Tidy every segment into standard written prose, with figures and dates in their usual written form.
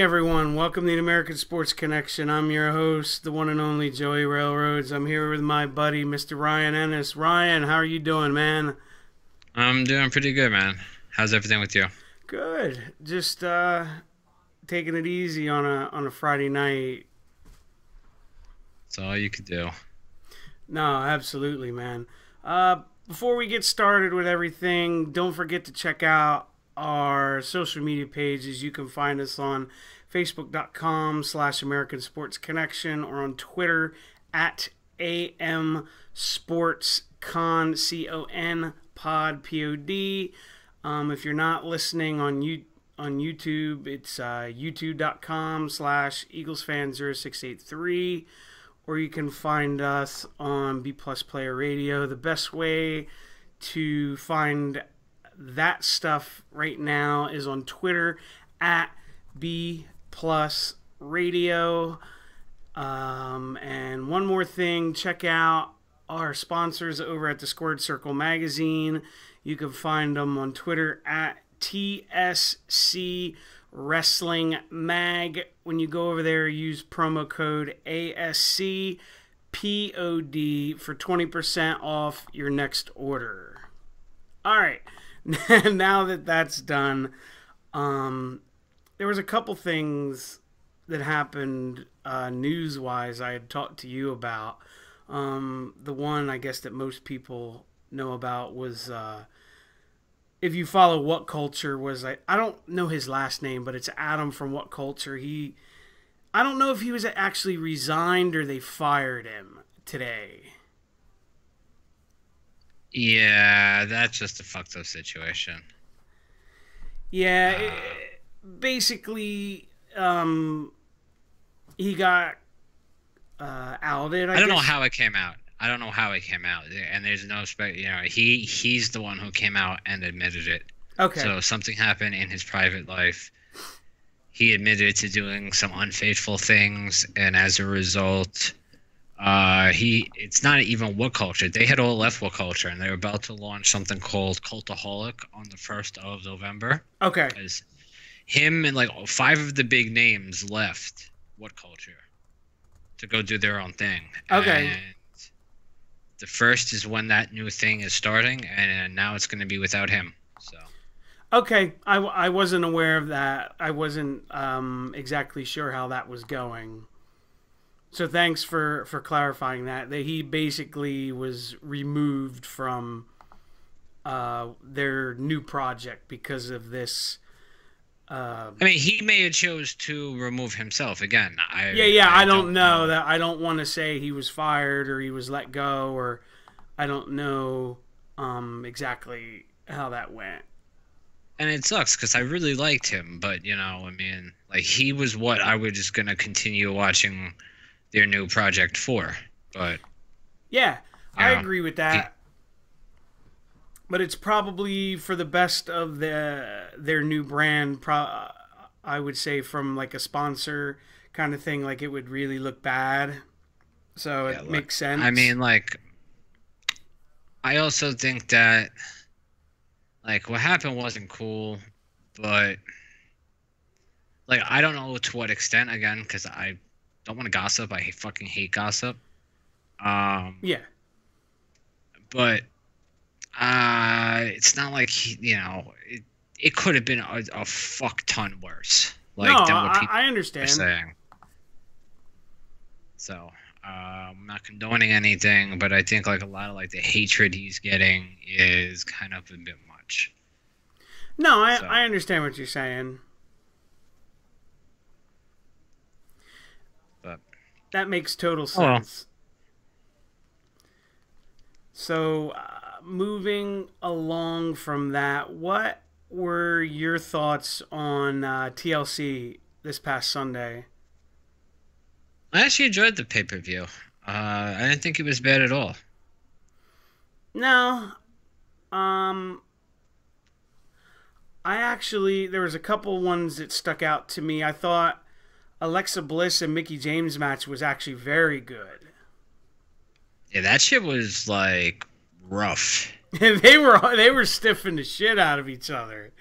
everyone. Welcome to the American Sports Connection. I'm your host, the one and only Joey Railroads. I'm here with my buddy, Mr. Ryan Ennis. Ryan, how are you doing, man? I'm doing pretty good, man. How's everything with you? Good. Just taking it easy on a Friday night. That's all you could do. No, absolutely, man. Before we get started with everything, don't forget to check out our social media pages. You can find us on Facebook.com/American Sports Connection or on Twitter at AM Sports Con, CON, Pod, POD. If you're not listening on YouTube, it's youtube.com/EaglesFan0683, or you can find us on B Plus Player Radio. The best way to find that stuff right now is on Twitter at B Plus Radio. And one more thing, check out our sponsors over at the Squared Circle Magazine. You can find them on Twitter at TSC Wrestling Mag. When you go over there, use promo code ASCPOD for 20% off your next order. All right. Now that that's done, there was a couple things that happened news-wise I had talked to you about. The one, I guess, that most people know about was, if you follow What Culture, was I don't know his last name, but it's Adam from What Culture. I don't know if he was actually resigned or they fired him today. Yeah, that's just a fucked up situation. Yeah, basically, he got outed. I don't know how it came out. And there's no he's the one who came out and admitted it. Okay. So something happened in his private life. He admitted to doing some unfaithful things, and as a result, it's not even What Culture. They had all left What Culture, and they were about to launch something called Cultaholic on the 1st of November. Okay. Because him and like 5 of the big names left What Culture to go do their own thing. Okay. And the 1st is when that new thing is starting, and now it's going to be without him. So. Okay, I wasn't aware of that. I wasn't exactly sure how that was going. So thanks for clarifying that he basically was removed from their new project because of this. I mean, he may have chose to remove himself again. I don't know that. I don't want to say he was fired or he was let go, or I don't know exactly how that went. And it sucks because I really liked him, but I mean, like he was what I was just gonna continue watching their new project for. But yeah, I agree with that. But it's probably for the best of their new brand. I would say from like a sponsor kind of thing, like it would really look bad. So it makes sense. I mean, like, I also think that like what happened wasn't cool, but like I don't know to what extent. Again, because I don't want to gossip. I fucking hate gossip. Yeah. But it's not like it could have been a fuck ton worse. Like no, than what people I understand. are saying. So I'm not condoning anything, but I think like a lot of like the hatred he's getting is kind of a bit much. No, I understand what you're saying. But that makes total sense. So, moving along from that, what were your thoughts on TLC this past Sunday? I actually enjoyed the pay-per-view. I didn't think it was bad at all. No. There was a couple ones that stuck out to me. I thought Alexa Bliss and Mickie James match was actually very good. Yeah, that shit was like rough. they were stiffing the shit out of each other.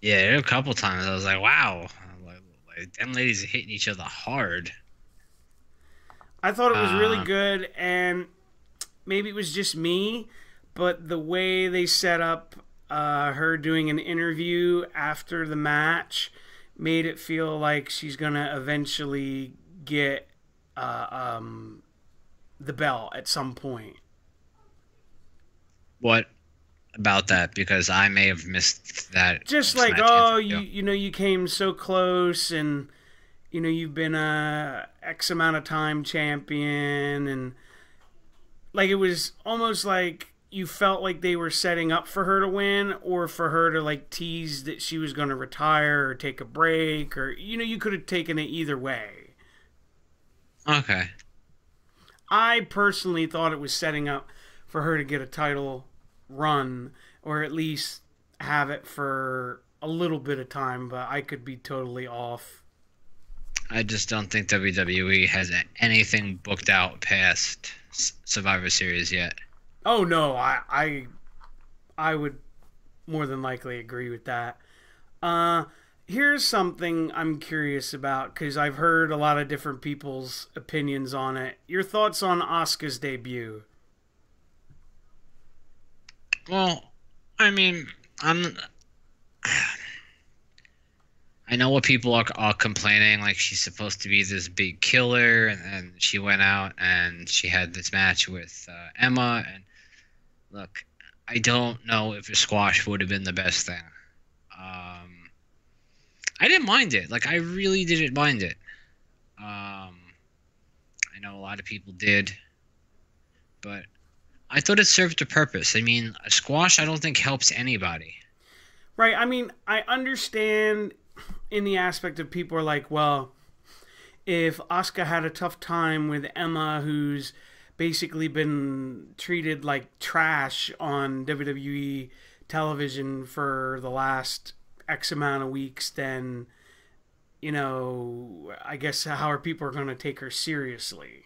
Yeah, a couple times I was like, wow, Like, them ladies are hitting each other hard. I thought it was really Uh, good, and maybe it was just me, but the way they set up her doing an interview after the match made it feel like she's gonna eventually get uh, um, the belt at some point. what about that? Because I may have missed that Just like, post-match oh, interview. you came so close, and you've been a X amount of time champion, and like it was almost like you felt like they were setting up for her to win, or for her to like tease that she was going to retire or take a break, or you could have taken it either way. Okay. I personally thought it was setting up for her to get a title run, or at least have it for a little bit of time, but I could be totally off. I just don't think WWE has anything booked out past Survivor Series yet. Oh no, I would more than likely agree with that. Here's something I'm curious about, because I've heard a lot of different people's opinions on it. Your thoughts on Asuka's debut? Well, I mean, I know what people are complaining, like she's supposed to be this big killer, and she went out and she had this match with Emma. And look, I don't know if a squash would have been the best thing. I didn't mind it. Like, I really didn't mind it. I know a lot of people did, but I thought it served a purpose. I mean, a squash I don't think helps anybody. Right, I mean, I understand in the aspect of people are like, well, if Asuka had a tough time with Emma, who's basically been treated like trash on WWE television for the last X amount of weeks, then, I guess how are people going to take her seriously?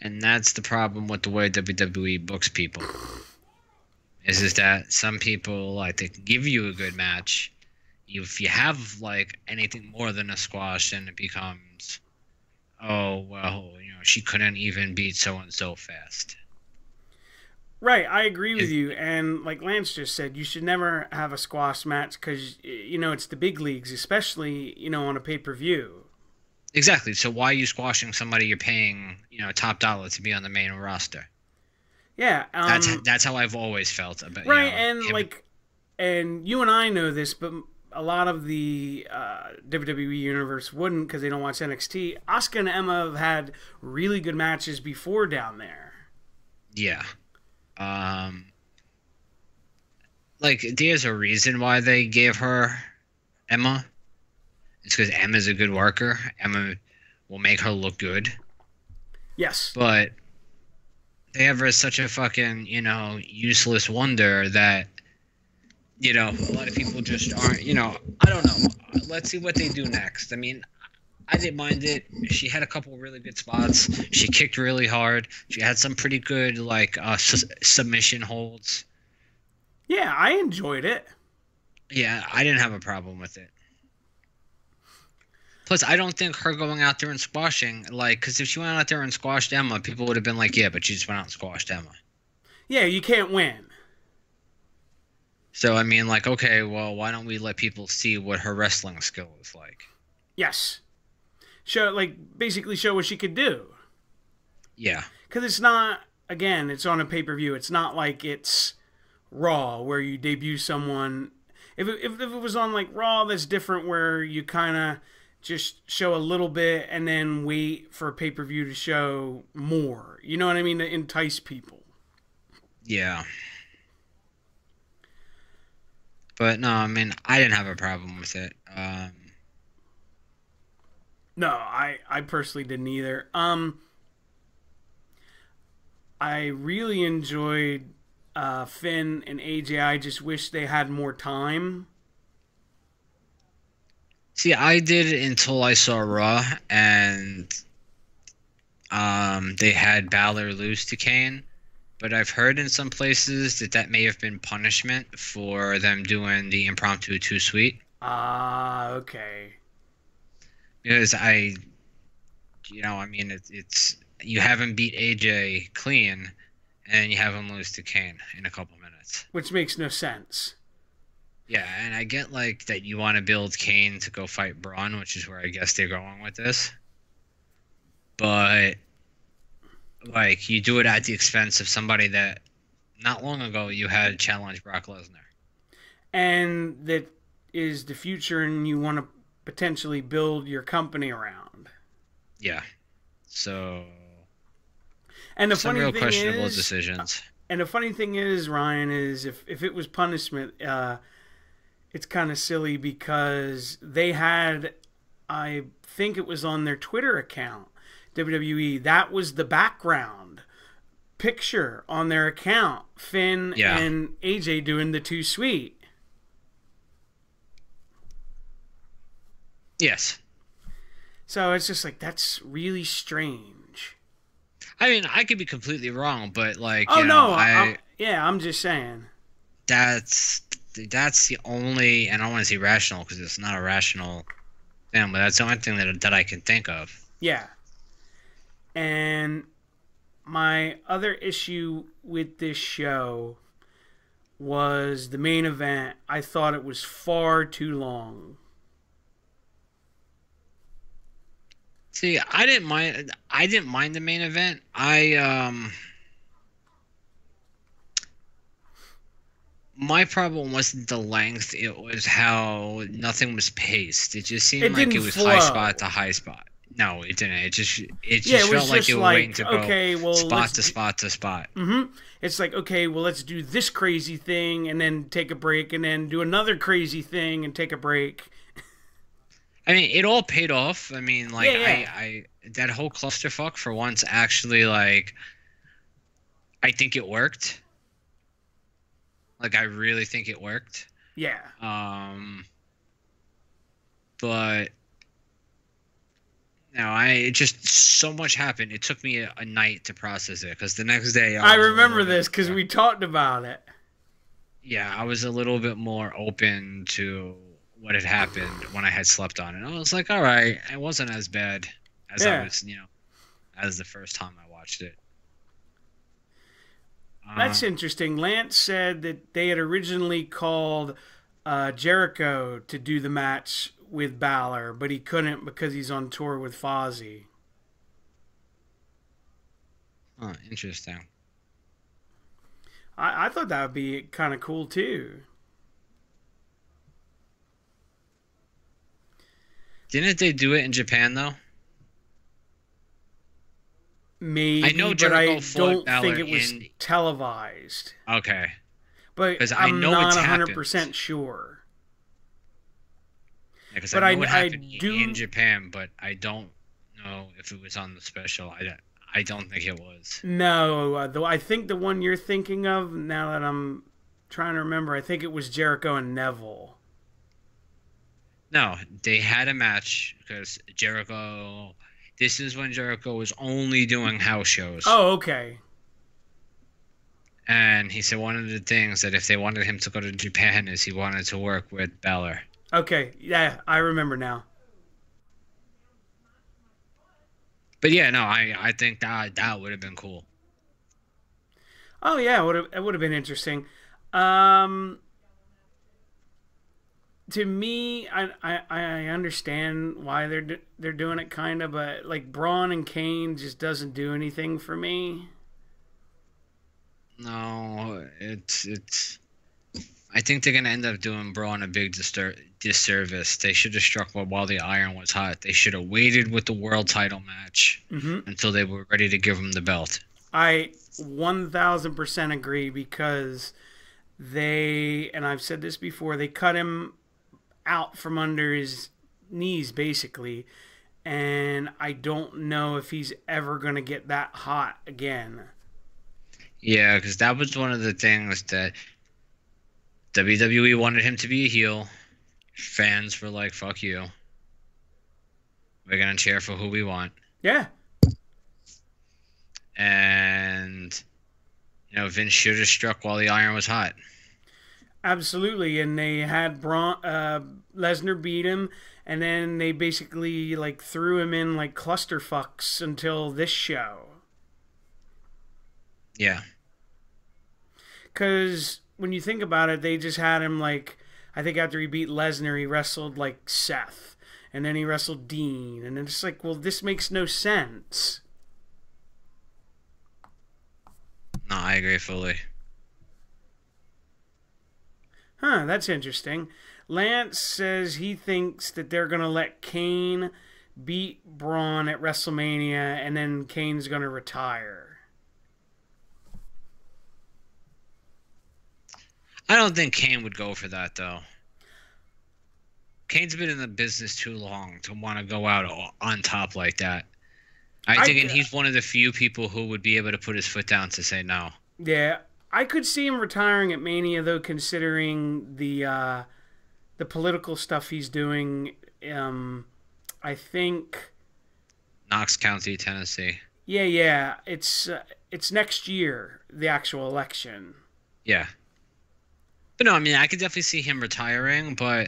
And that's the problem with the way WWE books people. Is that some people, like, they can give you a good match. If you have, like, anything more than a squash, then it becomes, oh, well, she couldn't even beat so-and-so fast. Right, I agree with you. And like Lance just said, you should never have a squash match because, it's the big leagues, especially, on a pay-per-view. Exactly. So why are you squashing somebody you're paying, top dollar to be on the main roster? Yeah. That's how I've always felt about right, and you and I know this, but a lot of the WWE universe wouldn't, because they don't watch NXT. Asuka and Emma have had really good matches before down there. Yeah. Like, there's a reason why they gave her Emma. It's because Emma's a good worker. Emma will make her look good. Yes. But they have her as such a fucking, useless wonder that, a lot of people just aren't, I don't know. Let's see what they do next. I mean, I didn't mind it. She had a couple really good spots. She kicked really hard. She had some pretty good, like, submission holds. Yeah, I enjoyed it. Yeah, I didn't have a problem with it. Plus, I don't think her going out there and squashing, like, because if she went out there and squashed Emma, people would have been like, yeah, but she just went out and squashed Emma. Yeah, you can't win. So, I mean, like, okay, well, why don't we let people see what her wrestling skill is like? Yes. Basically show what she could do. Yeah. Because it's not, again, it's on a pay-per-view. It's not like it's Raw, where you debut someone. If it was on, like, Raw, that's different, where you kind of just show a little bit and then wait for a pay-per-view to show more. You know what I mean? To entice people. Yeah. But, no, I mean, I didn't have a problem with it. No, I personally didn't either. I really enjoyed Finn and AJ. I just wish they had more time. See, I did until I saw Raw, and they had Balor lose to Kane. But I've heard in some places that may have been punishment for them doing the impromptu too sweet. Ah, okay. because I mean, it's you have him beat AJ clean, and you have him lose to Kane in a couple minutes. Which makes no sense. Yeah, and I get like that you want to build Kane to go fight Braun, which is where I guess they're going with this. But like you do it at the expense of somebody that not long ago you had challenge Brock Lesnar. And that is the future, and you want to potentially build your company around. Yeah. So And the some funny real thing questionable is, decisions. and the funny thing is, Ryan, is if it was punishment, it's kind of silly because they had, I think it was on their Twitter account, WWE, that was the background picture on their account, Finn Yeah. and AJ doing the Too Sweet. Yes. So it's just like, that's really strange. I mean, I could be completely wrong, but like, Oh, you know, no, I'm just saying. that's the only, and I don't want to say rational because it's not a rational thing, but that's the only thing that I can think of. Yeah. And my other issue with this show was the main event. I thought it was far too long. See, I didn't mind. I didn't mind the main event. My problem wasn't the length. It was how nothing was paced. It just seemed like didn't it was flow. high spot to high spot. No, it didn't. It just Yeah, it was felt like just you were like, waiting to go okay, well, spot let's to spot to spot. It's like, okay, well, let's do this crazy thing and then take a break and then do another crazy thing and take a break. I mean, it all paid off. I mean, like Yeah. I that whole clusterfuck for once actually like I think it worked. Like I really think it worked. Yeah. But no, it just so much happened. It took me a night to process it because the next day I was a remember little bit this because more- we talked about it. Yeah, I was a little bit more open to what had happened when I had slept on it. I was like, all right, it wasn't as bad as Yeah. I was, as the first time I watched it. That's interesting. Lance said that they had originally called Jericho to do the match with Balor, but he couldn't because he's on tour with Fozzy. Interesting. I thought that would be kind of cool too. Didn't they do it in Japan though? Maybe, I know but Jericho I fought don't Balor think it was in- televised. Okay. But 'Cause I I'm know not it's 100% sure. Because But I know it I happened do- in Japan, but I don't know if it was on the special. I don't think it was. No, though I think the one you're thinking of, now that I'm trying to remember, I think it was Jericho and Neville. No, they had a match because Jericho. This is when Jericho was only doing house shows. Oh, okay. And he said one of the things that if they wanted him to go to Japan is he wanted to work with Balor. Okay, yeah, I remember now. But yeah, no, I think that would have been cool. Oh yeah, it would have been interesting. To me, I understand why they're doing it kind of, but like Braun and Kane just doesn't do anything for me. No, it's. I think they're gonna end up doing Braun a big disservice. They should have struck while the iron was hot. They should have waited with the world title match until they were ready to give him the belt. I 1000% agree because they, and I've said this before, they cut him out from under his knees basically, and I don't know if he's ever going to get that hot again. Yeah, because that was one of the things that WWE wanted him to be a heel. Fans were like, fuck you. We're going to cheer for who we want. Yeah. And, Vince should have struck while the iron was hot. Absolutely, and they had Lesnar beat him, and then they basically like threw him in like clusterfucks until this show. Yeah. Because when you think about it, they just had him like, I think after he beat Lesnar, he wrestled like Seth, and then he wrestled Dean, and it's like, well, this makes no sense. No, I agree fully. Huh, that's interesting. Lance says he thinks that they're going to let Kane beat Braun at WrestleMania, and then Kane's going to retire. I don't think Kane would go for that, though. Kane's been in the business too long to want to go out on top like that. I think he's one of the few people who would be able to put his foot down to say no. Yeah, I could see him retiring at Mania, though, considering the political stuff he's doing. I think Knox County, Tennessee. Yeah. It's next year, the actual election. Yeah. But no, I mean, I could definitely see him retiring, but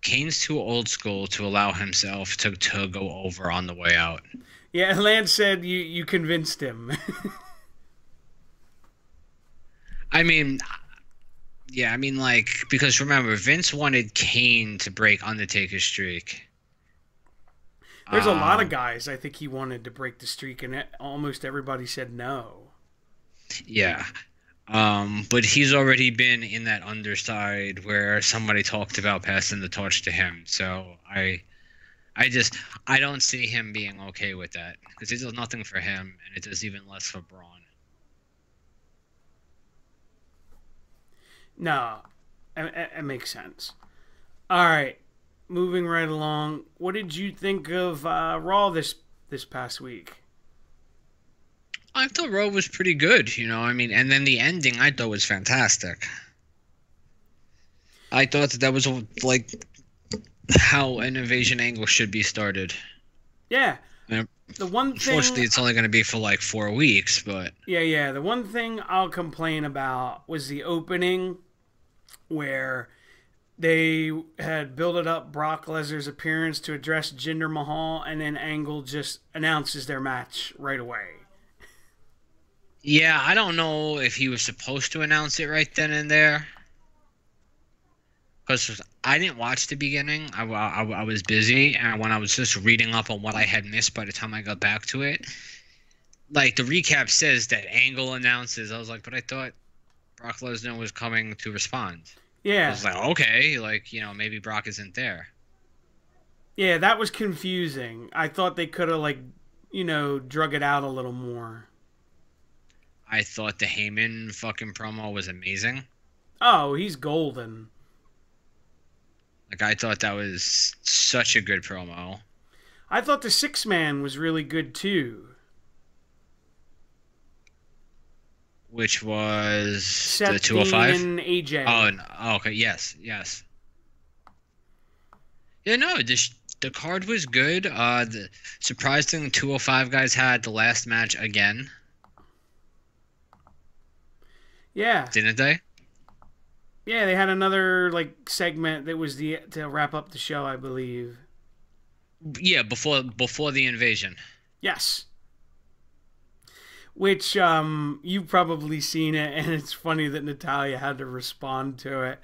Kane's too old school to allow himself to go over on the way out. Yeah, Lance said you convinced him. I mean, yeah, I mean, like, because remember, Vince wanted Kane to break Undertaker's streak. There's a lot of guys I think he wanted to break the streak, and almost everybody said no. Yeah. But he's already been in that underside where somebody talked about passing the torch to him. So I don't see him being okay with that, because it does nothing for him, and it does even less for Braun. No, it makes sense. All right, moving right along. What did you think of Raw this past week? I thought Raw was pretty good, I mean, and then the ending I thought was fantastic. I thought that was like how an invasion angle should be started. Yeah. And the one thing, unfortunately, it's only going to be for like 4 weeks, but yeah. The one thing I'll complain about was the opening, where they had built up Brock Lesnar's appearance to address Jinder Mahal, and then Angle just announces their match right away. Yeah, I don't know if he was supposed to announce it right then and there, because I didn't watch the beginning. I was busy, and when I was just reading up on what I had missed by the time I got back to it, like the recap says that Angle announces. I was like, but I thought Brock Lesnar was coming to respond. Yeah. I was like, okay, like, maybe Brock isn't there. Yeah, that was confusing. I thought they could have, like, drug it out a little more. I thought the Heyman fucking promo was amazing. Oh, he's golden. Like, I thought that was such a good promo. I thought the 6-man was really good, too. Which was Seth the 205? Dean and AJ. Oh, no. Okay, yes. Yeah, no, the card was good. The surprising 205 guys had the last match again. Yeah. Didn't they? Yeah, they had another like segment that was to wrap up the show, I believe. Yeah, before the invasion. Yes. Which you've probably seen it, and it's funny that Natalya had to respond to it.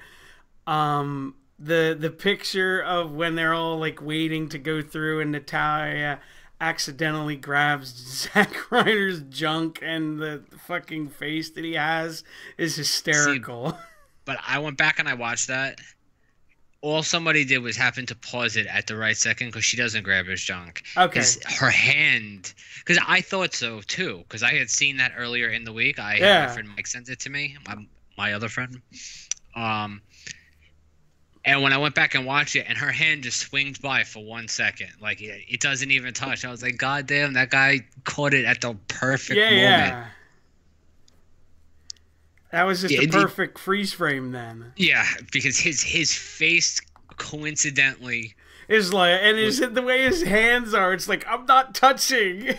The picture of when they're all like waiting to go through, and Natalya accidentally grabs Zack Ryder's junk, and the fucking face that he has is hysterical. See, but I went back and I watched that. All somebody did was happen to pause it at the right second, because she doesn't grab his junk. Okay. Her hand, because I thought so too, because I had seen that earlier in the week. My friend Mike sent it to me, my other friend. And when I went back and watched it, and her hand just swings by for 1 second. Like, it doesn't even touch. I was like, God damn, that guy caught it at the perfect moment. Yeah. That was just a perfect freeze frame then. Yeah, because his face coincidentally is like, and the way his hands are, it's like, I'm not touching.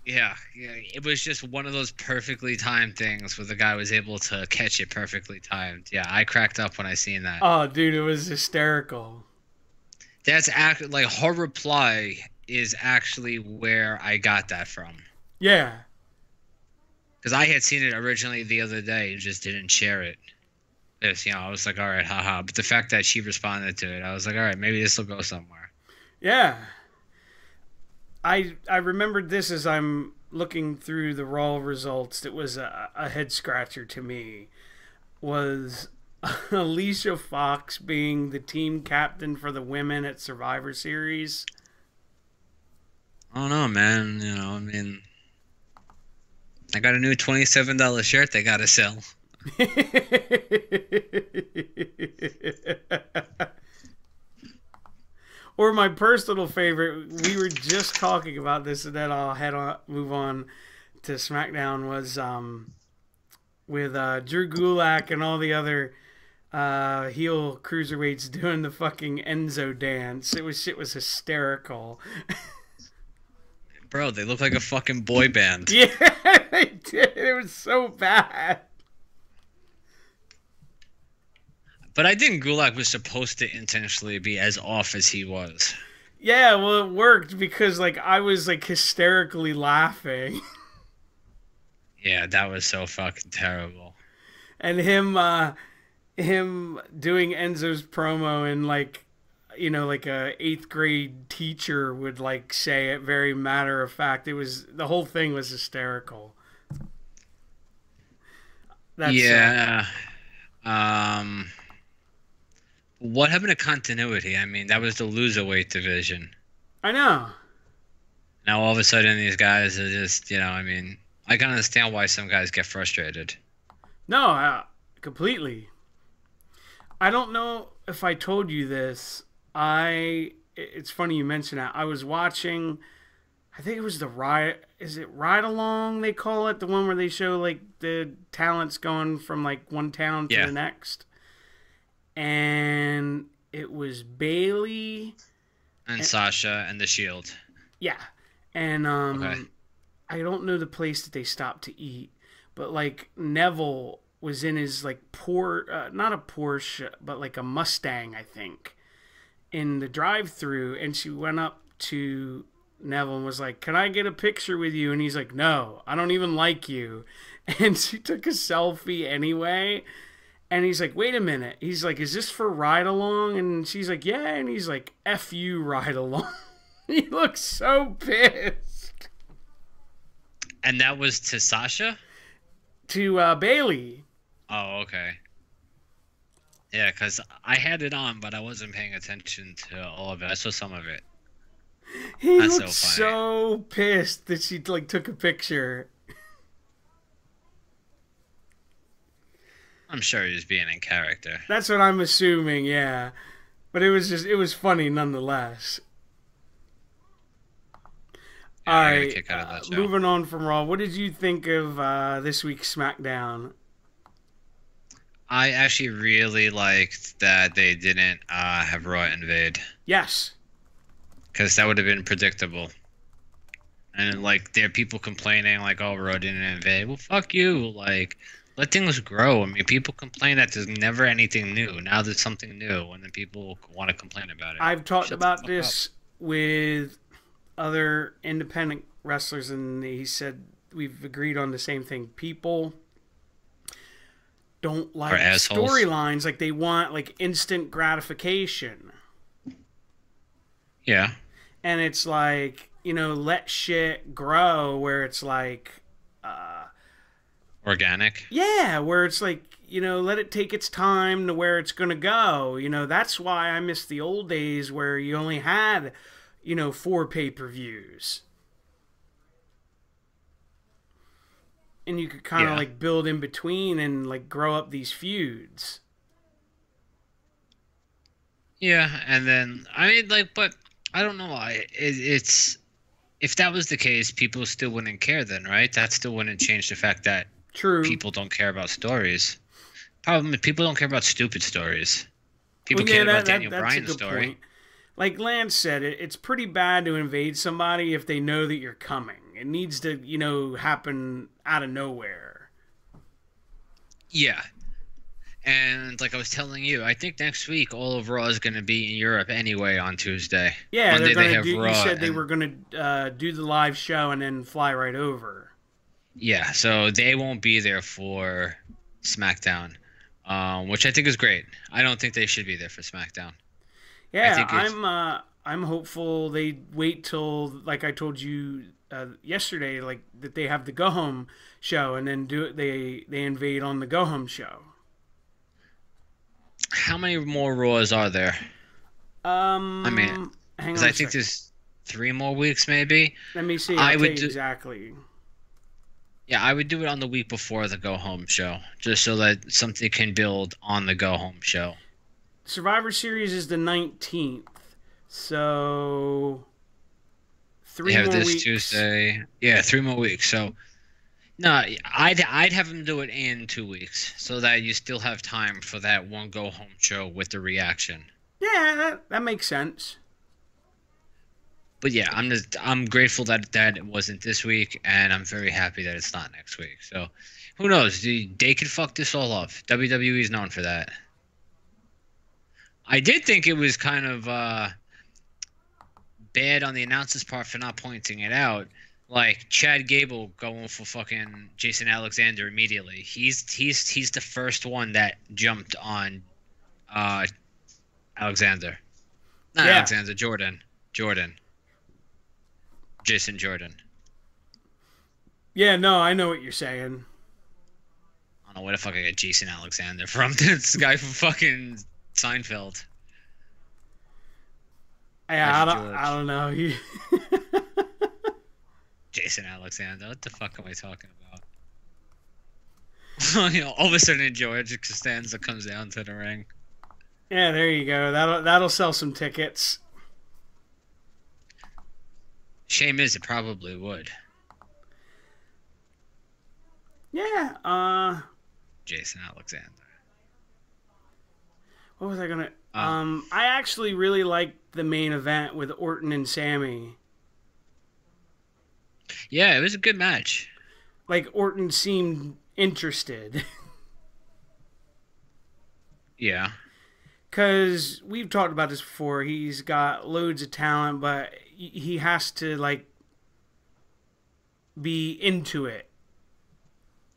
Yeah, yeah, it was just one of those perfectly timed things where the guy was able to catch it perfectly timed. Yeah, I cracked up when I seen that. Oh, dude, it was hysterical. That's act like her reply is actually where I got that from. Yeah. Because I had seen it originally the other day and just didn't share it. Yes, I was like, all right, haha. But the fact that she responded to it, I was like, all right, maybe this will go somewhere. Yeah. I remembered this as I'm looking through the Raw results. It was a head scratcher to me. Was Alicia Fox being the team captain for the women at Survivor Series? I don't know, man. I mean, I got a new $27 shirt they gotta sell. Or my personal favorite, we were just talking about this, and then I'll move on to SmackDown. Was with Drew Gulak and all the other heel cruiserweights doing the fucking Enzo dance. Shit was hysterical. Bro, they look like a fucking boy band. Yeah, they did. It was so bad. But I think Gulak was supposed to intentionally be as off as he was. Yeah, well, it worked because I was hysterically laughing. Yeah, that was so fucking terrible. And him doing Enzo's promo and a 8th grade teacher would say it very matter of fact. The whole thing was hysterical. Yeah. What happened to continuity? I mean, that was the loserweight division. I know. Now all of a sudden these guys are just, I mean, I can understand why some guys get frustrated. No, completely. I don't know if I told you this. It's funny you mention that. I was watching, I think it was is it Ride Along they call it? The one where they show the talents going from one town to the next. And it was Bailey and Sasha and the Shield. Yeah. And okay. I don't know the place that they stopped to eat, but Neville was in his not a Porsche, but a Mustang, I think, in the drive-thru, and she went up to Neville and was like, "Can I get a picture with you?" And he's like, "No, I don't even like you." And she took a selfie anyway. And he's like, "Wait a minute." He's like, "Is this for Ride Along?" And she's like, "Yeah." And he's like, "F you, Ride Along." He looks so pissed. And that was to Sasha? To Bailey. Oh, okay. Yeah, because I had it on, but I wasn't paying attention to all of it. I saw some of it. He looked so pissed that she took a picture. I'm sure he was being in character. That's what I'm assuming, yeah. But it was funny nonetheless. Yeah, all right, moving on from Raw. What did you think of this week's SmackDown? I actually really liked that they didn't have Raw invade. Yes. Because that would have been predictable. And there are people complaining "Oh, Raw didn't invade." Well, fuck you. Let things grow. I mean, people complain that there's never anything new. Now there's something new, and then people want to complain about it. I've talked about this with other independent wrestlers, and he said we've agreed on the same thing. People don't like storylines. They want instant gratification. Yeah. And it's let shit grow where it's organic. Yeah, where it's let it take its time to where it's going to go. That's why I miss the old days where you only had, 4 pay-per-views. And you could kind of build in between and grow up these feuds. Yeah, and then but I don't know. It's if that was the case, people still wouldn't care then, right? That still wouldn't change the fact that people don't care about stories. Problem is, people don't care about stupid stories. People care about Daniel Bryan's story. Point. Like Lance said, it's pretty bad to invade somebody if they know that you're coming. It needs to, happen out of nowhere. Yeah. And like I was telling you, I think next week all of Raw is going to be in Europe anyway on Tuesday. Yeah, Monday they're they gonna have do. Raw. You said they were gonna do the live show and then fly right over. Yeah, so they won't be there for SmackDown, which I think is great. I don't think they should be there for SmackDown. Yeah, I'm hopeful they wait till, like I told you yesterday, like that they have the go home show and then do it. They invade on the go home show. How many more Raws are there? I mean, hang because on. I think there's 3 more weeks, maybe. Let me see. I I'll would tell you do- exactly. Yeah, I would do it on the week before the go home show, just so that something can build on the go home show. Survivor Series is the 19th, so They 3 have more this weeks. Tuesday. Yeah, 3 more weeks. So, no, I'd have them do it in 2 weeks, so that you still have time for that one go home show with the reaction. Yeah, that makes sense. But yeah, I'm grateful that it wasn't this week, and I'm very happy that it's not next week. So, who knows? They could fuck this all up. WWE is known for that. I did think it was kind of bad on the announcer's part for not pointing it out. Like Chad Gable going for fucking Jason Alexander immediately. He's the first one that jumped on Alexander. Not Yeah. Alexander, Jordan. Jason Jordan. Yeah, no, I know what you're saying. I don't know where the fuck I get Jason Alexander from. This guy from fucking Seinfeld. Yeah, George. I don't know. Jason Alexander. What the fuck am I talking about? All of a sudden, George Costanza comes down to the ring. Yeah, there you go. That'll sell some tickets. Shame is it probably would. Yeah. Jason Alexander. What was I gonna? I actually really liked the main event with Orton and Sammy. Yeah, it was a good match. Like Orton seemed interested. Yeah. Because we've talked about this before. He's got loads of talent, but he has to, like, be into it.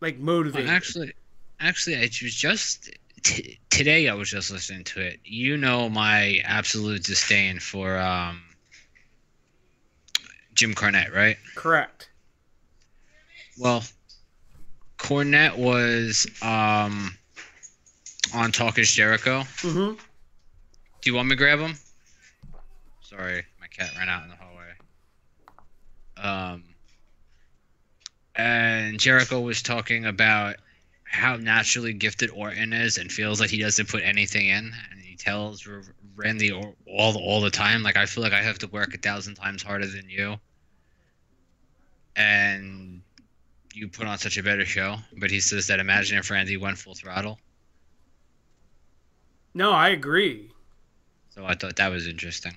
Like, motivated. Well, actually, I was just... today I was just listening to it. You know my absolute disdain for Jim Cornette, right? Correct. Well, Cornette was on Talk is Jericho. Mm-hmm. Do you want me to grab him? Sorry, my cat ran out in the hallway. And Jericho was talking about how naturally gifted Orton is and feels like he doesn't put anything in. And he tells Randy all the time, like, I feel like I have to work 1,000 times harder than you. And you put on such a better show. But he says that imagine if Randy went full throttle. No, I agree. So I thought that was interesting.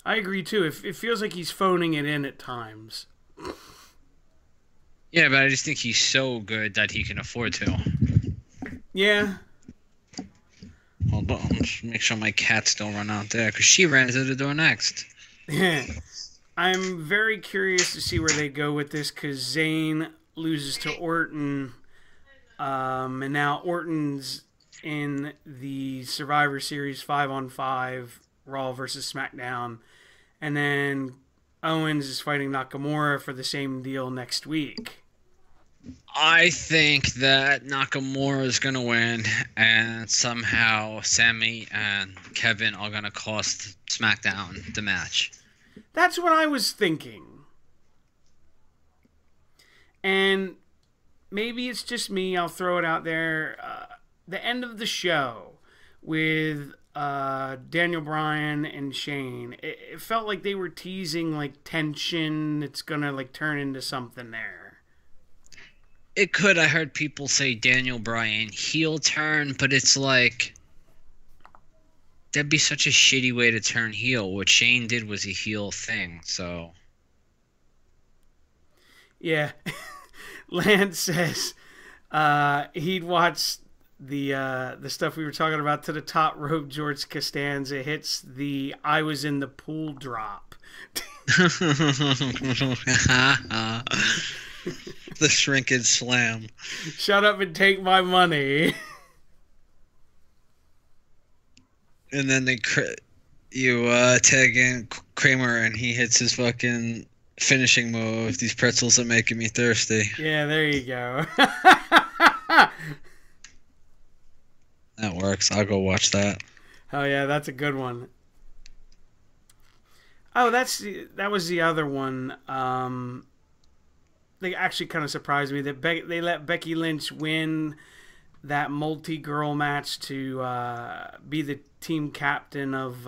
I agree, too. It feels like he's phoning it in at times. Yeah, but I just think he's so good that he can afford to. Yeah. Hold on, let's make sure my cats don't run out there, because she ran to the door next. I'm very curious to see where they go with this, because Zayn loses to Orton, and now Orton's in the Survivor Series 5-on-5 Raw versus SmackDown, and then Owens is fighting Nakamura for the same deal next week. I think that Nakamura is going to win, and somehow Sammy and Kevin are going to cost SmackDown the match. That's what I was thinking. And maybe it's just me, I'll throw it out there. The end of the show with Daniel Bryan and Shane, it felt like they were teasing like tension. It's going to like turn into something there. It could. I heard people say Daniel Bryan heel turn, but it's like that'd be such a shitty way to turn heel. What Shane did was a heel thing, so Yeah. Lance says he'd watch the stuff we were talking about to the top rope. George Costanza hits the "I was in the pool" drop. The shrinkage slam. Shut up and take my money. And then you tag in Kramer and he hits his fucking finishing move. These pretzels are making me thirsty. Yeah, there you go. That works. I'll go watch that. Oh yeah, that's a good one. Oh, that was the other one. They actually kind of surprised me that they let Becky Lynch win that multi-girl match to be the team captain of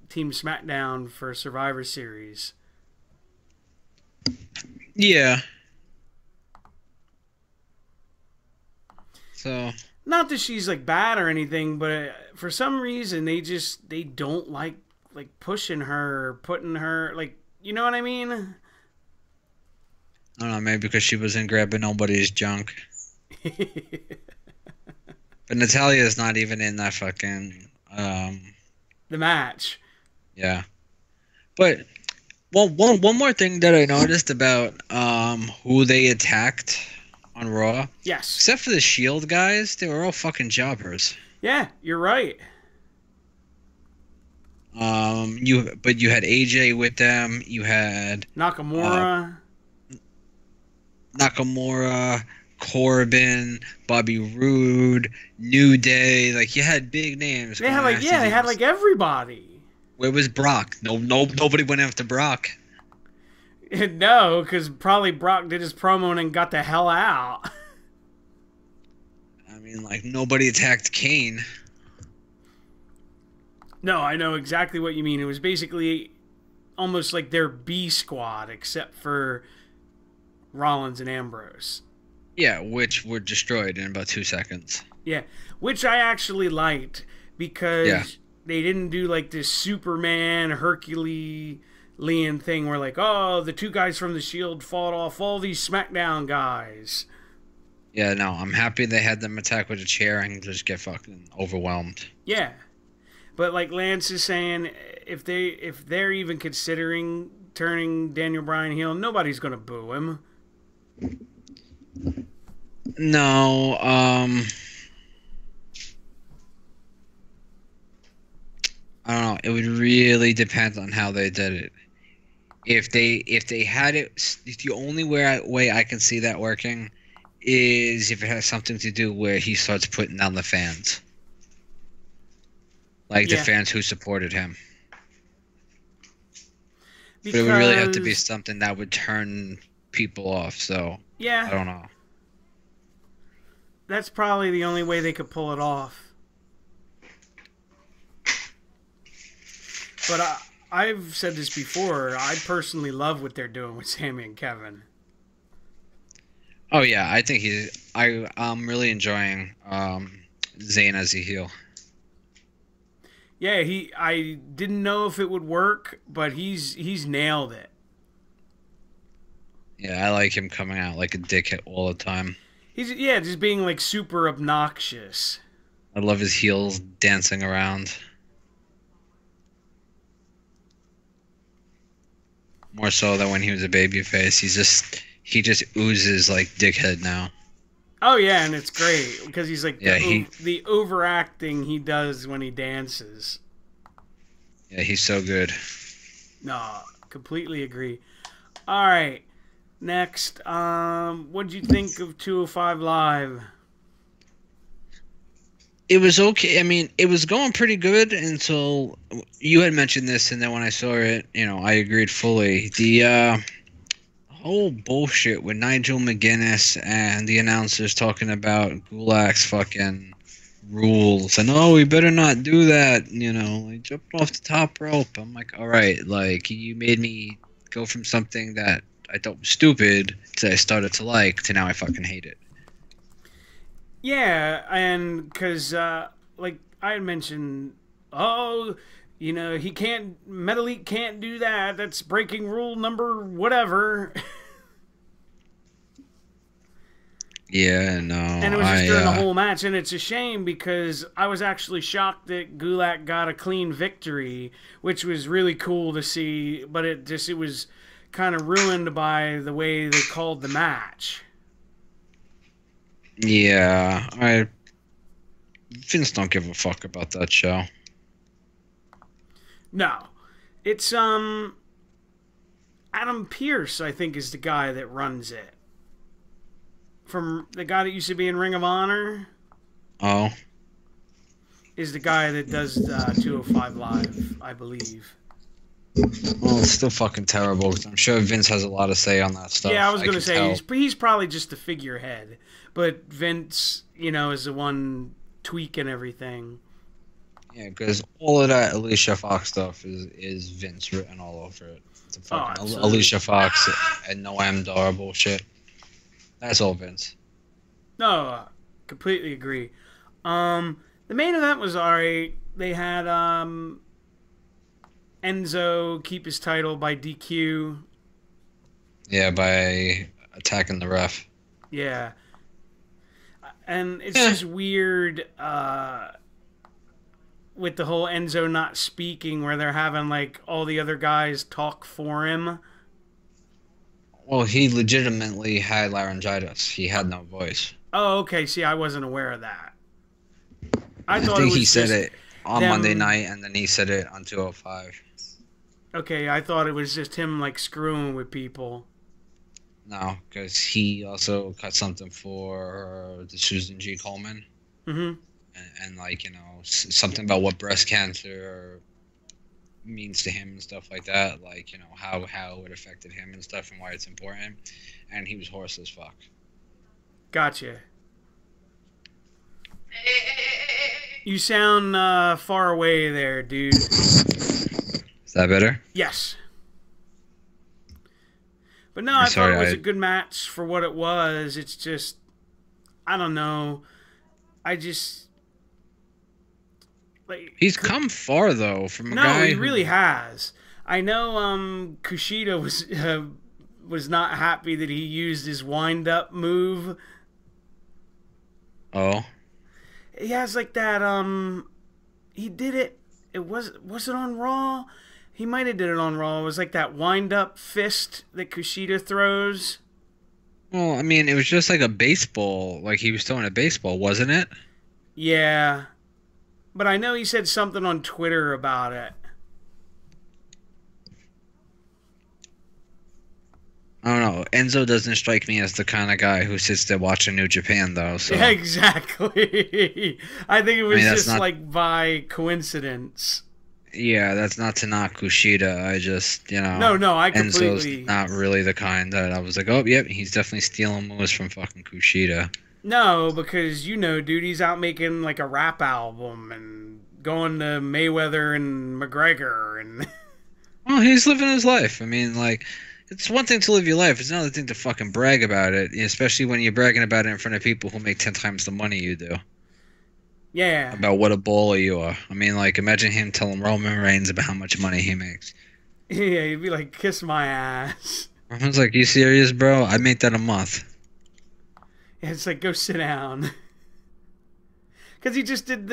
Team SmackDown for Survivor Series. Yeah. So. Not that she's like bad or anything, but for some reason they don't like pushing her, putting her like, you know what I mean? I don't know, maybe because she wasn't grabbing nobody's junk. But Natalia's not even in that fucking the match. Yeah. But one more thing that I noticed about who they attacked on Raw. Yes. Except for the Shield guys, they were all fucking jobbers. Yeah, you're right. You had AJ with them. You had Nakamura, Corbin, Bobby Roode, New Day. Like you had big names. They had everybody. Where was Brock? Nobody went after Brock. No, because probably Brock did his promo and then got the hell out. I mean, like nobody attacked Kane. No, I know exactly what you mean. It was basically almost like their B squad, except for Rollins and Ambrose. Yeah, which were destroyed in about 2 seconds. Yeah, which I actually liked because they didn't do like this Superman, Herculean thing where like, oh, the two guys from the Shield fought off all these SmackDown guys. Yeah, no, I'm happy they had them attack with a chair and just get fucking overwhelmed. Yeah. But like Lance is saying, if they're even considering turning Daniel Bryan heel, nobody's gonna boo him. No, I don't know. It would really depend on how they did it. If they had it, the only way I can see that working is if it has something to do where he starts putting down the fans. Like the fans who supported him. But it would really have to be something that would turn people off, so yeah, I don't know. That's probably the only way they could pull it off. But I've said this before, I personally love what they're doing with Sami and Kevin. Oh yeah, I think I'm really enjoying Zayn as a heel. Yeah, I didn't know if it would work, but he's nailed it. Yeah, I like him coming out like a dickhead all the time. He's just being like super obnoxious. I love his heels dancing around. More so than when he was a babyface. He just oozes like dickhead now. Oh yeah, and it's great because he's like the overacting he does when he dances. Yeah, he's so good. No, completely agree. All right, next, what did you think of 205 Live? It was okay. I mean, it was going pretty good until you had mentioned this, and then when I saw it, I agreed fully. The whole bullshit with Nigel McGuinness and the announcers talking about Gulak's fucking rules and we better not do that, like jumping off the top rope. I'm like, all right, like you made me go from something that I thought was stupid to I started to like to now I fucking hate it. Yeah, and because like I had mentioned, Metal Elite can't do that. That's breaking rule number whatever. Yeah, no. And it was just during the whole match, and it's a shame because I was actually shocked that Gulak got a clean victory, which was really cool to see, but it was kind of ruined by the way they called the match. Yeah, Vince don't give a fuck about that show. No. It's Adam Pearce, I think, is the guy that runs it. From the guy that used to be in Ring of Honor. Oh. Is the guy that does 205 Live, I believe. Well, it's still fucking terrible. I'm sure Vince has a lot to say on that stuff. Yeah, I was going to say, he's probably just the figurehead. But Vince, is the one tweaking everything. Yeah, because all of that Alicia Fox stuff is Vince written all over it. The fucking Alicia Fox and Noam Dar bullshit. That's all Vince. No, completely agree. The main event was alright. They had Enzo keep his title by DQ. Yeah, by attacking the ref. Yeah. And it's just weird with the whole Enzo not speaking where they're having like all the other guys talk for him. Well, he legitimately had laryngitis. He had no voice. Oh, okay. See, I wasn't aware of that. I think he said it on Monday night, and then he said it on 205. Okay, I thought it was just him, like, screwing with people. No, because he also cut something for the Susan G. Coleman. Mm-hmm. And like, something about what breast cancer means to him and stuff like that. Like, how it affected him and stuff and why it's important. And he was hoarse as fuck. Gotcha. You sound far away there, dude. Is that better? Yes. But no, I thought it was a good match for what it was. It's just, I don't know. He's come far though from a guy. No, he really has. I know Kushida was not happy that he used his wind-up move. Oh. He has like that he did it. Was it on Raw? He might have did it on Raw. It was like that wind-up fist that Kushida throws. Well, I mean, it was just like a baseball. Like he was throwing a baseball, wasn't it? Yeah. But I know he said something on Twitter about it. I don't know. Enzo doesn't strike me as the kind of guy who sits there watching New Japan, though. So. Yeah, exactly. I think it was just like by coincidence. Yeah, that's not to knock Kushida. I just, No, I completely... Enzo's not really the kind that I was like, oh, yep, he's definitely stealing moves from fucking Kushida. No, because, dude, he's out making, like, a rap album and going to Mayweather and McGregor and... Well, he's living his life. I mean, like, it's one thing to live your life. It's another thing to fucking brag about it, especially when you're bragging about it in front of people who make 10 times the money you do. Yeah. About what a baller you are. I mean, like, imagine him telling Roman Reigns about how much money he makes. Yeah, he'd be like, kiss my ass. I was like, you serious, bro? I made that a month. Yeah, it's like, go sit down. Because he just did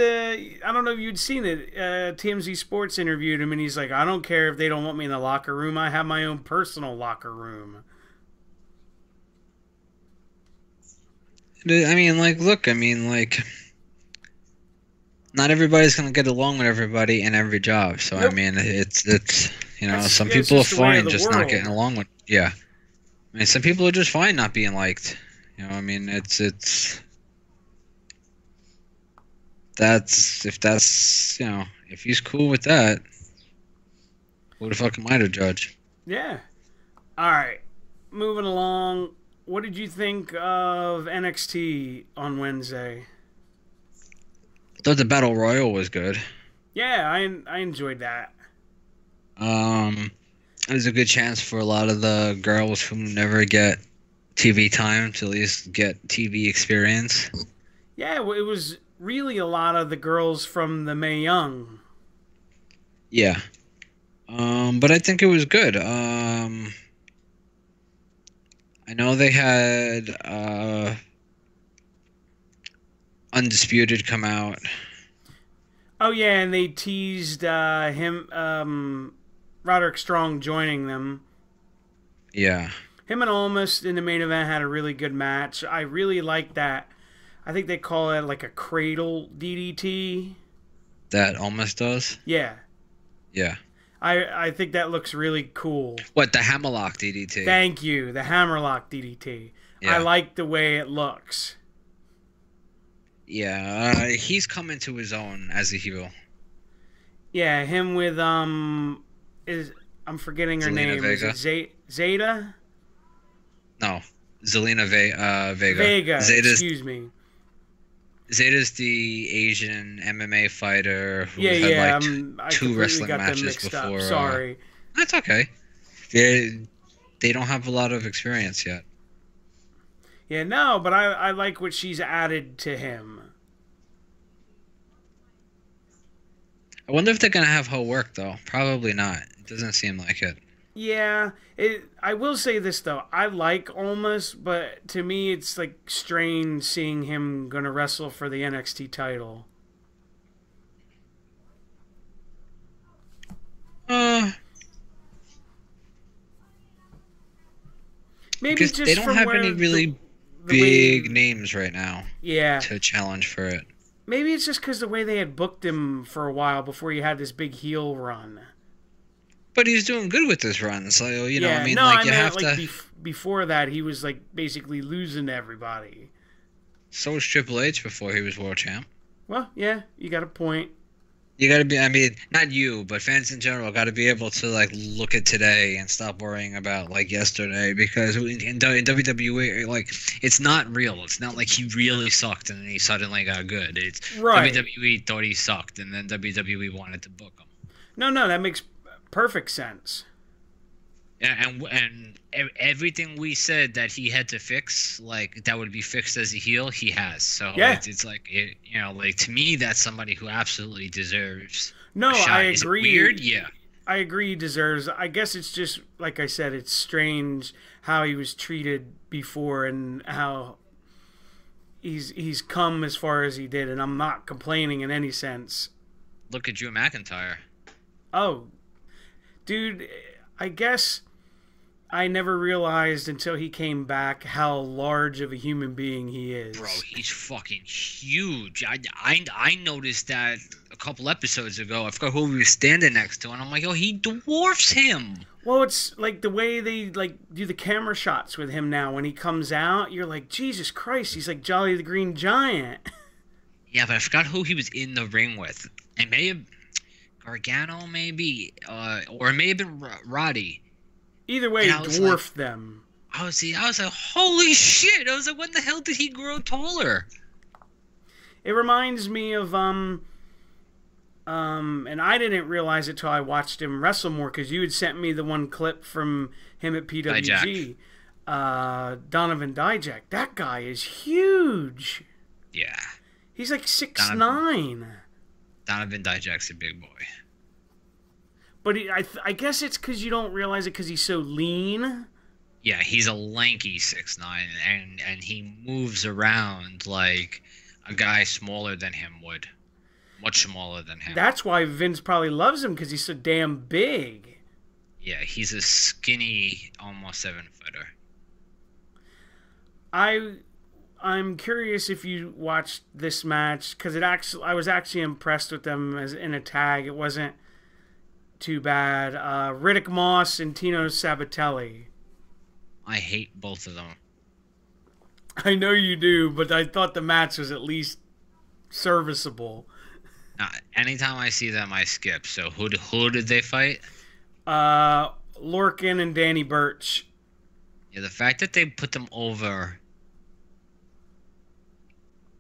I don't know if you'd seen it, TMZ Sports interviewed him, and he's like, I don't care if they don't want me in the locker room. I have my own personal locker room. I mean, like, look, not everybody's gonna get along with everybody in every job. So nope. I mean, it's some people are fine just not getting along with. Yeah, I mean, some people are just fine not being liked. I mean, it's if he's cool with that, who the fuck am I to judge? Yeah. All right, moving along. What did you think of NXT on Wednesday? I thought the Battle Royal was good. Yeah, I enjoyed that. It was a good chance for a lot of the girls who never get TV time to at least get TV experience. Yeah, it was really a lot of the girls from the Mae Young. Yeah. But I think it was good. I know they had Undisputed come out. Oh yeah, and they teased him, Roderick Strong joining them. Yeah. Him and Almost in the main event had a really good match. I really like that. I think they call it like a cradle DDT. That almost does? Yeah. Yeah. I think that looks really cool. What, the Hammerlock DDT? Thank you, the Hammerlock DDT. Yeah. I like the way it looks. Yeah, he's coming to his own as a heel. Yeah, him with I'm forgetting her Zelina name. Vega. Is it Zeta? No, Zelina Vega. Vega, excuse me. Zeta's the Asian MMA fighter who Yeah, had yeah, like I two completely wrestling got them matches mixed before. up. Sorry. That's okay. They don't have a lot of experience yet. Yeah, no, but I like what she's added to him. I wonder if they're gonna have her work though. Probably not. It doesn't seem like it. Yeah, I will say this though. I like Almost, but to me it's like strange seeing him gonna wrestle for the NXT title. Maybe Because just they don't from have where any really the big way, names right now yeah. to challenge for it. Maybe it's just because the way they had booked him for a while before he had this big heel run. But he's doing good with this run, so you know. Yeah, I mean, no, like I you meant have like to. before that he was like basically losing to everybody. So was Triple H before he was world champ. Well, yeah, you got a point. You got to be. I mean, not you, but fans in general got to be able to like look at today and stop worrying about like yesterday, because in WWE, like it's not real. It's not like he really sucked and then he suddenly got good. It's Right. WWE thought he sucked and then WWE wanted to book him. No, that makes perfect sense. And everything we said that he had to fix, like that would be fixed as a heel, he has. So Yeah. it's like you know, like to me, that's somebody who absolutely deserves. No, a shot. I Is it agree. weird? Yeah. I agree he deserves. I guess it's just like I said, it's strange how he was treated before and how he's come as far as he did, and I'm not complaining in any sense. Look at Drew McIntyre. Oh, dude, I guess I never realized until he came back how large of a human being he is. Bro, he's fucking huge. I noticed that a couple episodes ago. I forgot who we were standing next to, and I'm like, oh, he dwarfs him. Well, it's like the way they like do the camera shots with him now. When he comes out, you're like, Jesus Christ, he's like Jolly the Green Giant. Yeah, but I forgot who he was in the ring with. It may have Gargano, maybe, or it may have been Roddy. Either way, he And I was dwarfed them. I was like, holy shit! I was like, when the hell did he grow taller? It reminds me of and I didn't realize it till I watched him wrestle more, because you had sent me the one clip from him at PWG. Donovan Dijak. That guy is huge. Yeah, He's like 6'9". Donovan Dijak's a big boy. But I guess it's because you don't realize it because he's so lean. Yeah, he's a lanky 6'9", and he moves around like a guy smaller than him would. Much smaller than him. That's why Vince probably loves him, because he's so damn big. Yeah, he's a skinny, almost 7-footer. I'm curious if you watched this match, because I was actually impressed with them as in a tag. It wasn't too bad. Riddick Moss and Tino Sabatelli. I hate both of them. I know you do, but I thought the match was at least serviceable. Anytime I see them, I skip. So who did they fight? Lorcan and Danny Burch. Yeah, the fact that they put them over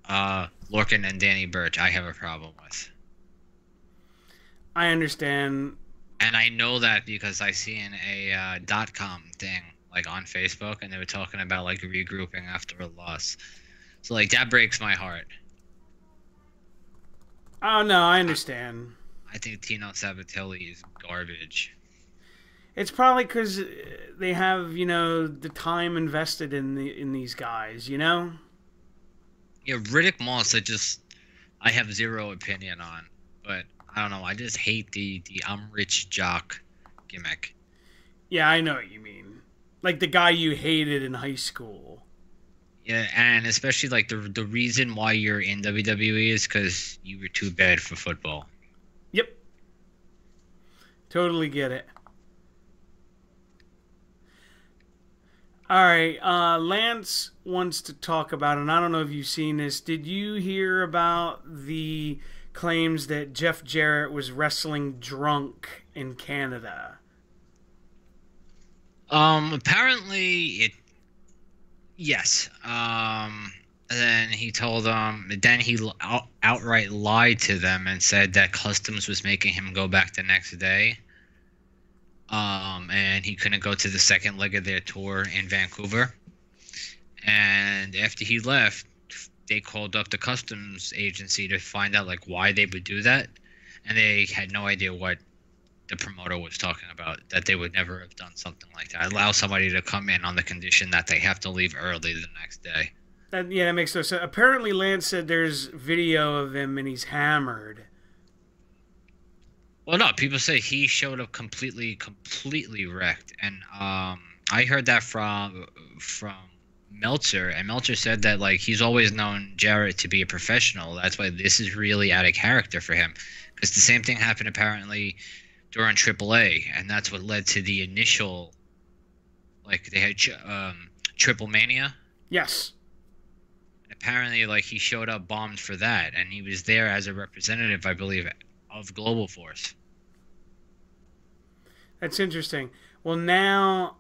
Lorcan and Danny Burch, I have a problem with. I understand. And I know that because I seen a .com thing like on Facebook, and they were talking about like regrouping after a loss. So like that breaks my heart. Oh no, I understand. I think Tino Sabatelli is garbage. It's probably because they have, the time invested in these guys, Yeah, Riddick Moss, I have zero opinion on, but I don't know. I just hate the I'm rich jock gimmick. Yeah, I know what you mean. Like the guy you hated in high school. Yeah, and especially like the reason why you're in WWE is because you were too bad for football. Yep. Totally get it. All right, Lance wants to talk about, and I don't know if you've seen this. Did you hear about the claims that Jeff Jarrett was wrestling drunk in Canada? Apparently yes. And then he told them. Then he outright lied to them and said that Customs was making him go back the next day. And he couldn't go to the second leg of their tour in Vancouver. And after he left, they called up the customs agency to find out like why they would do that, and they had no idea what the promoter was talking about. That they would never have done something like that. Allow somebody to come in on the condition that they have to leave early the next day. Yeah, that makes no sense. Apparently, Lance said there's video of him and he's hammered. Well, no, people say he showed up completely wrecked, and I heard that from Meltzer, and Meltzer said that like he's always known Jarrett to be a professional. That's why this is really out of character for him, because the same thing happened apparently during AAA, and that's what led to the initial, like they had Triple Mania. Yes. Apparently, like he showed up bombed for that, and he was there as a representative, I believe, of Global Force. That's interesting. Well, now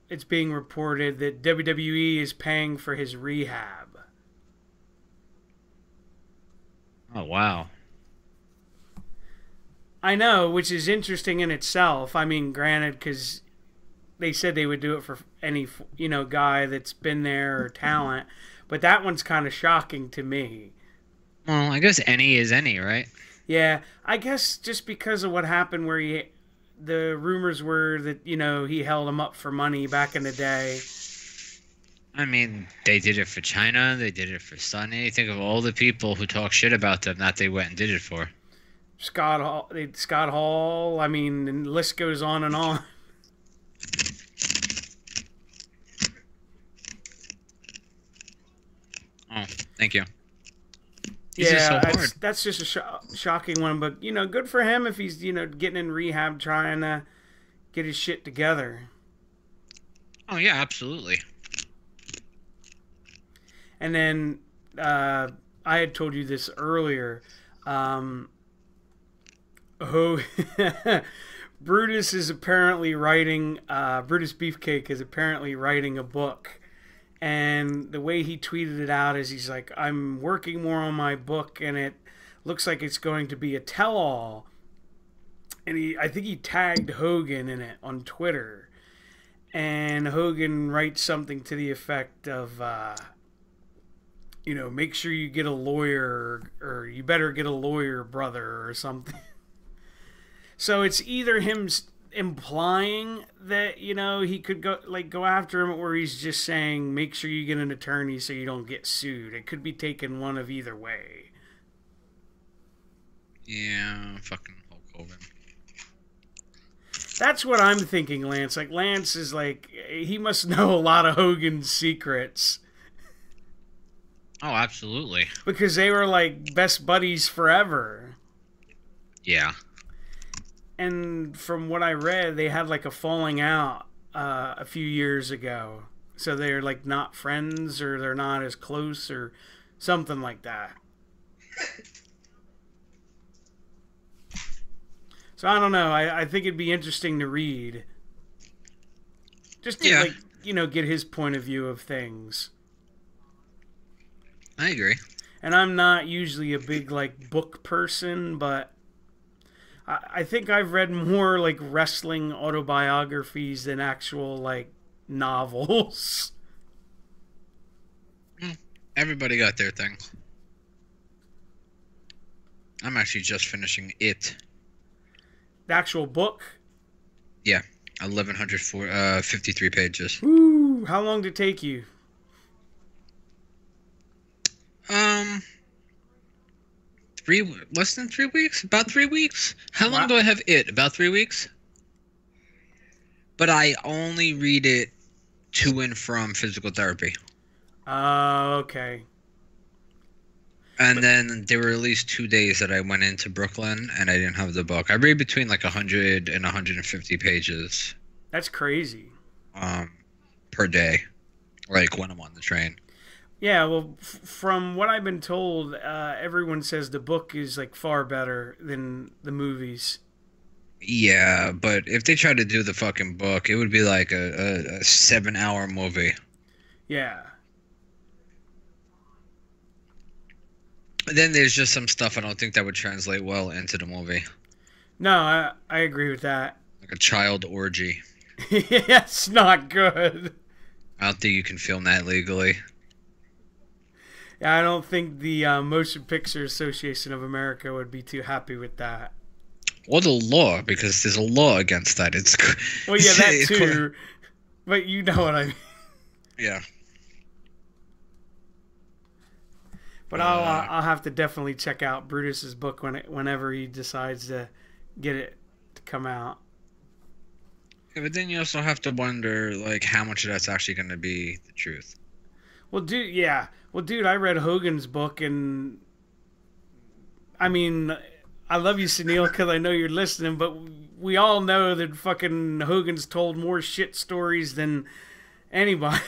it's being reported that WWE is paying for his rehab. Oh, wow. I know, which is interesting in itself. I mean, granted, because they said they would do it for any, guy that's been there or talent, but that one's kind of shocking to me. Well, I guess any is any, right? Yeah, I guess just because of what happened where the rumors were that, he held him up for money back in the day. I mean, they did it for China, they did it for Sonny. Think of all the people who talk shit about them that they went and did it for. Scott Hall, I mean, the list goes on and on. Oh, thank you. That's just a shocking one, but good for him if he's getting in rehab, trying to get his shit together. Oh yeah, absolutely. And then I had told you this earlier. Brutus is apparently writing. Brutus Beefcake is apparently writing a book. And the way he tweeted it out is he's like, I'm working more on my book, and it looks like it's going to be a tell-all. And I think he tagged Hogan in it on Twitter. And Hogan writes something to the effect of, make sure you get a lawyer, or you better get a lawyer, brother, or something. So it's either him implying that he could go after him, or he's just saying make sure you get an attorney so you don't get sued. It could be taken one of either way. Yeah, fucking Hulk Hogan. That's what I'm thinking, Lance. Like, Lance is like, he must know a lot of Hogan's secrets. Oh, absolutely. Because they were like best buddies forever. Yeah. And from what I read, they had like a falling out a few years ago. So they're like not friends, or they're not as close, or something like that. So I don't know. I think it'd be interesting to read. Just to get his point of view of things. I agree. And I'm not usually a big like book person, but I think I've read more like wrestling autobiographies than actual like novels. Everybody got their thing. I'm actually just finishing it. The actual book? Yeah, 1,153 pages. Woo! How long did it take you? less than 3 weeks, about 3 weeks. How long Wow. do I have it? About 3 weeks. But I only read it to and from physical therapy. Okay. And then there were at least 2 days that I went into Brooklyn and I didn't have the book. I read between like 100 and 150 pages That's crazy. per day, like when I'm on the train. Yeah, well, from what I've been told, everyone says the book is like far better than the movies. Yeah, but if they tried to do the fucking book, it would be like a 7-hour movie. Yeah. Then there's just some stuff I don't think that would translate well into the movie. No, I agree with that. Like a child orgy. It's not good. I don't think you can film that legally. Yeah, I don't think the Motion Picture Association of America would be too happy with that. Or the law, because there's a law against that. It's Well, yeah, that it's too. But you know what I mean. Yeah. But I'll have to definitely check out Brutus's book whenever he decides to get it to come out. Yeah, but then you also have to wonder, like, how much of that's actually going to be the truth. Well, dude, yeah. Well, dude, I read Hogan's book, and I mean, I love you, Sunil, because I know you're listening, but we all know that fucking Hogan's told more shit stories than anybody.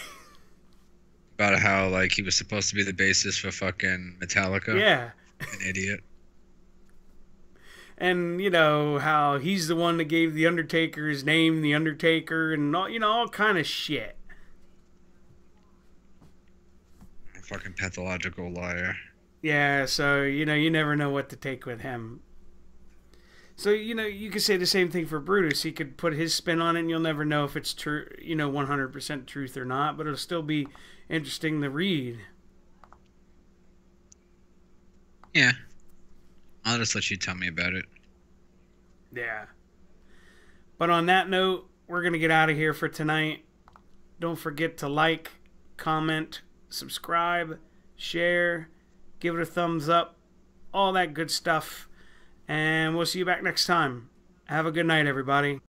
About how, like, he was supposed to be the bassist for fucking Metallica. Yeah. An idiot. And, you know, how he's the one that gave The Undertaker his name, The Undertaker, and all, you know, all kind of shit. A fucking pathological liar. Yeah, so, you know, you never know what to take with him. So, you know, you could say the same thing for Brutus. He could put his spin on it, and you'll never know if it's true, you know, 100% truth or not, but it'll still be interesting to read. Yeah. I'll just let you tell me about it. Yeah. But on that note, we're going to get out of here for tonight. Don't forget to like, comment, subscribe, share, give it a thumbs up, all that good stuff. And we'll see you back next time. Have a good night, everybody.